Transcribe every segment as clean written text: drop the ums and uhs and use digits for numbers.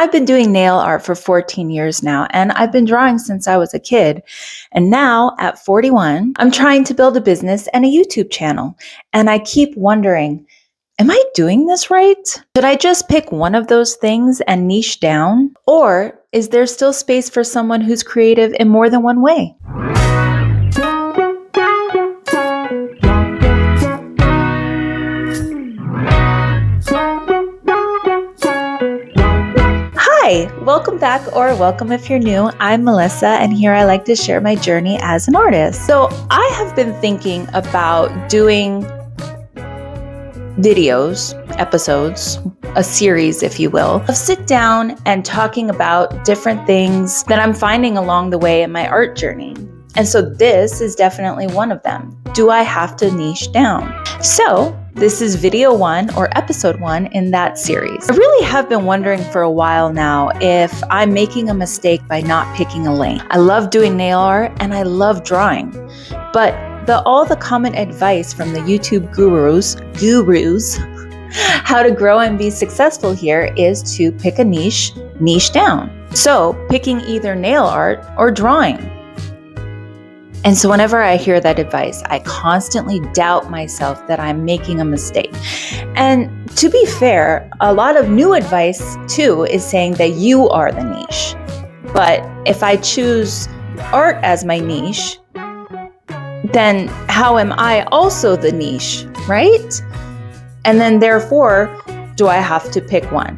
I've been doing nail art for 14 years now, and I've been drawing since I was a kid. And now at 41, I'm trying to build a business and a YouTube channel. And I keep wondering, am I doing this right? Should I just pick one of those things and niche down? Or is there still space for someone who's creative in more than one way? Hi, welcome back, or welcome if you're new. I'm Melissa, and here I like to share my journey as an artist. So I have been thinking about doing videos, episodes, a series, if you will, of sit down and talking about different things that I'm finding along the way in my art journey. And so this is definitely one of them. Do I have to niche down? So this is video 1 or episode 1 in that series. I really have been wondering for a while now if I'm making a mistake by not picking a lane. I love doing nail art and I love drawing, but all the common advice from the YouTube gurus, how to grow and be successful here is to pick a niche down. So picking either nail art or drawing. And so whenever I hear that advice, I constantly doubt myself that I'm making a mistake. And to be fair, a lot of new advice too is saying that you are the niche. But if I choose art as my niche, then how am I also the niche, right? And then therefore, do I have to pick one?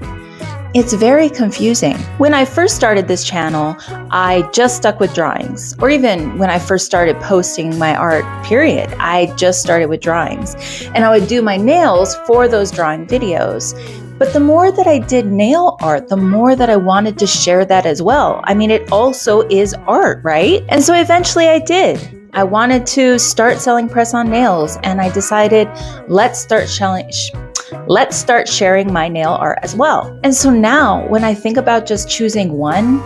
It's very confusing. When I first started this channel, I just stuck with drawings. Or even when I first started posting my art, period, I just started with drawings. And I would do my nails for those drawing videos. But the more that I did nail art, the more that I wanted to share that as well. I mean, it also is art, right? And so eventually I did. I wanted to start selling press-on nails, and I decided, let's start sharing my nail art as well. And so now when I think about just choosing one,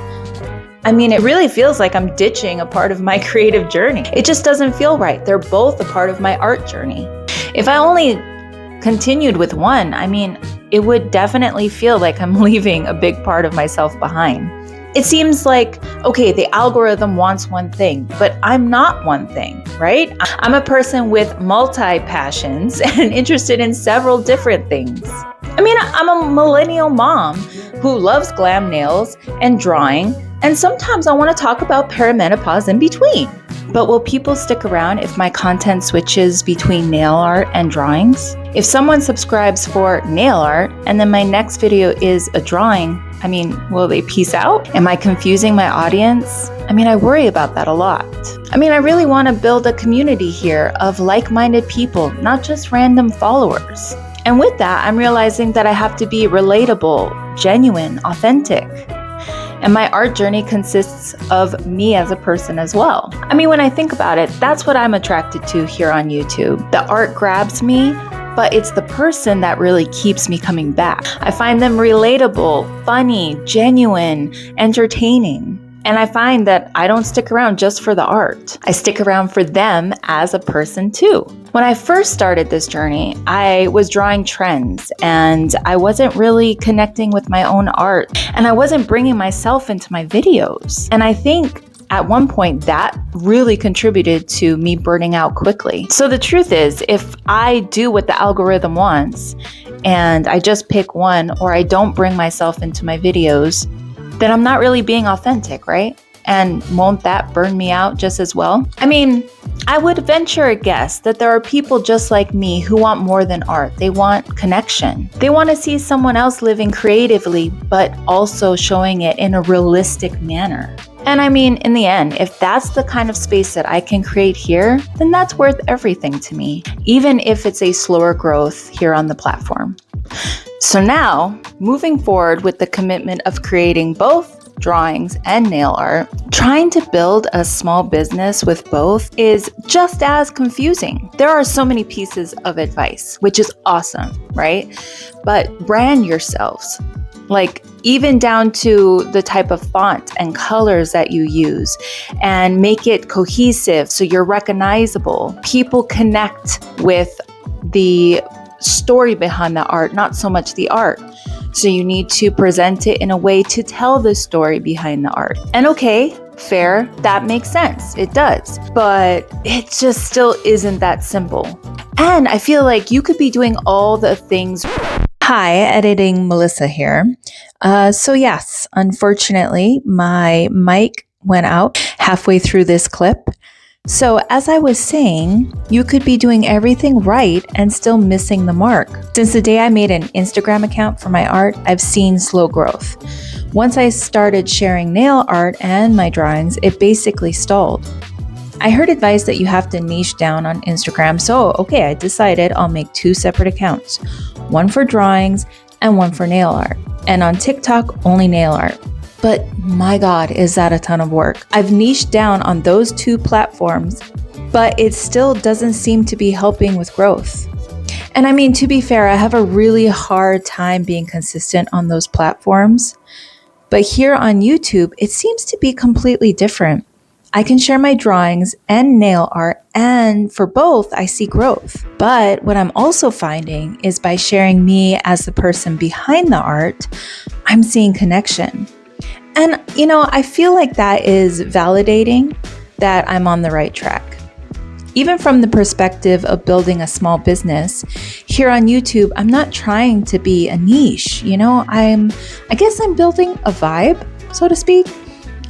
I mean, it really feels like I'm ditching a part of my creative journey. It just doesn't feel right. They're both a part of my art journey. If I only continued with one, I mean, it would definitely feel like I'm leaving a big part of myself behind. It seems like, okay, the algorithm wants one thing, but I'm not one thing, right? I'm a person with multi-passions and interested in several different things. I mean, I'm a millennial mom who loves glam nails and drawing, and sometimes I want to talk about perimenopause in between. But will people stick around if my content switches between nail art and drawings? If someone subscribes for nail art and then my next video is a drawing, I mean, will they peace out? Am I confusing my audience? I mean, I worry about that a lot. I mean, I really want to build a community here of like-minded people, not just random followers. And with that, I'm realizing that I have to be relatable, genuine, authentic. And my art journey consists of me as a person as well. I mean, when I think about it, that's what I'm attracted to here on YouTube. The art grabs me, but it's the person that really keeps me coming back. I find them relatable, funny, genuine, entertaining. And I find that I don't stick around just for the art. I stick around for them as a person too. When I first started this journey, I was drawing trends and I wasn't really connecting with my own art, and I wasn't bringing myself into my videos. And I think at one point that really contributed to me burning out quickly. So the truth is, if I do what the algorithm wants and I just pick one, or I don't bring myself into my videos, then I'm not really being authentic, right? And won't that burn me out just as well? I mean, I would venture a guess that there are people just like me who want more than art. They want connection. They want to see someone else living creatively, but also showing it in a realistic manner. And I mean, in the end, if that's the kind of space that I can create here, then that's worth everything to me, even if it's a slower growth here on the platform. So now, moving forward with the commitment of creating both drawings and nail art, trying to build a small business with both is just as confusing. There are so many pieces of advice, which is awesome, right? But brand yourselves. Like even down to the type of font and colors that you use, and make it cohesive so you're recognizable. People connect with the story behind the art, not so much the art. So you need to present it in a way to tell the story behind the art. And okay, fair, that makes sense. It does. But it just still isn't that simple. And I feel like you could be doing all the things. Hi, editing Melissa here. So yes, unfortunately, my mic went out halfway through this clip. So as I was saying, you could be doing everything right and still missing the mark. Since the day I made an Instagram account for my art, I've seen slow growth. Once I started sharing nail art and my drawings, it basically stalled. I heard advice that you have to niche down on Instagram, so okay, I decided I'll make 2 separate accounts, one for drawings and one for nail art. And on TikTok, only nail art. But my God, is that a ton of work. I've niched down on those 2 platforms, but it still doesn't seem to be helping with growth. And I mean, to be fair, I have a really hard time being consistent on those platforms. But here on YouTube, it seems to be completely different. I can share my drawings and nail art, and for both, I see growth. But what I'm also finding is by sharing me as the person behind the art, I'm seeing connection. And, I feel like that is validating that I'm on the right track. Even from the perspective of building a small business, here on YouTube, I'm not trying to be a niche. I guess I'm building a vibe, so to speak.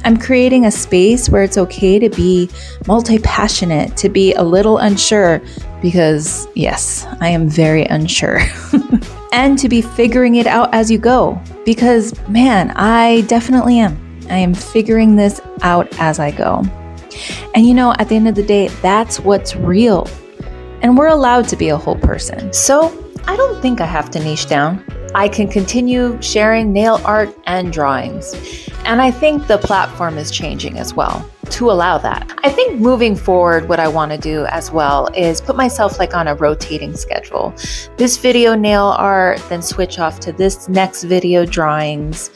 I'm creating a space where it's okay to be multi-passionate, to be a little unsure, because yes, I am very unsure. And to be figuring it out as you go, because man, I definitely am. I am figuring this out as I go. And at the end of the day, that's what's real. And we're allowed to be a whole person. So I don't think I have to niche down. I can continue sharing nail art and drawings. And I think the platform is changing as well to allow that. I think moving forward, what I want to do as well is put myself on a rotating schedule. This video nail art, then switch off to this next video drawings,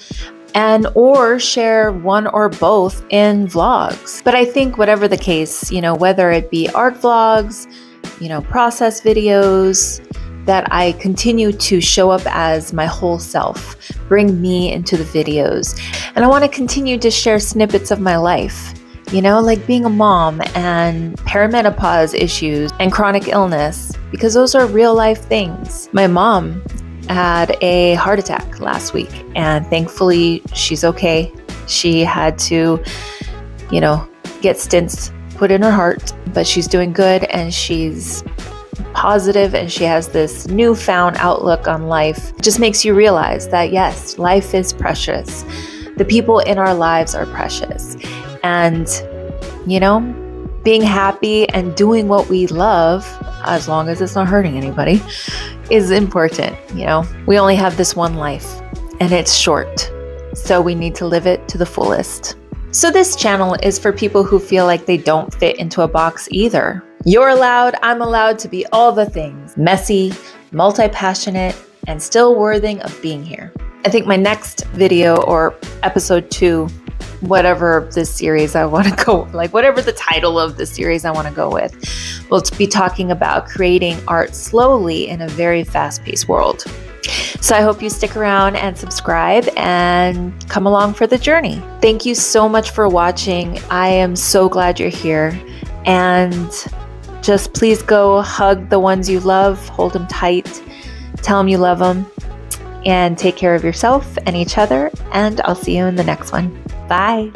or share one or both in vlogs. But I think whatever the case, whether it be art vlogs, process videos, that I continue to show up as my whole self, bring me into the videos. And I want to continue to share snippets of my life, like being a mom and perimenopause issues and chronic illness, because those are real life things. My mom had a heart attack last week, and thankfully she's okay. She had to, get stents put in her heart, but she's doing good and she's positive, and she has this newfound outlook on life. It just makes you realize that yes, life is precious. The people in our lives are precious. And, being happy and doing what we love, as long as it's not hurting anybody, is important. We only have this one life and it's short. So we need to live it to the fullest. So this channel is for people who feel like they don't fit into a box either. You're allowed, I'm allowed to be all the things. Messy, multi-passionate, and still worthy of being here. I think my next video, or episode 2, whatever this series I want to go, whatever the title of the series I want to go with, we'll be talking about creating art slowly in a very fast-paced world. So I hope you stick around and subscribe and come along for the journey. Thank you so much for watching. I am so glad you're here. And just please go hug the ones you love, hold them tight, tell them you love them, and take care of yourself and each other. And I'll see you in the next one. Bye.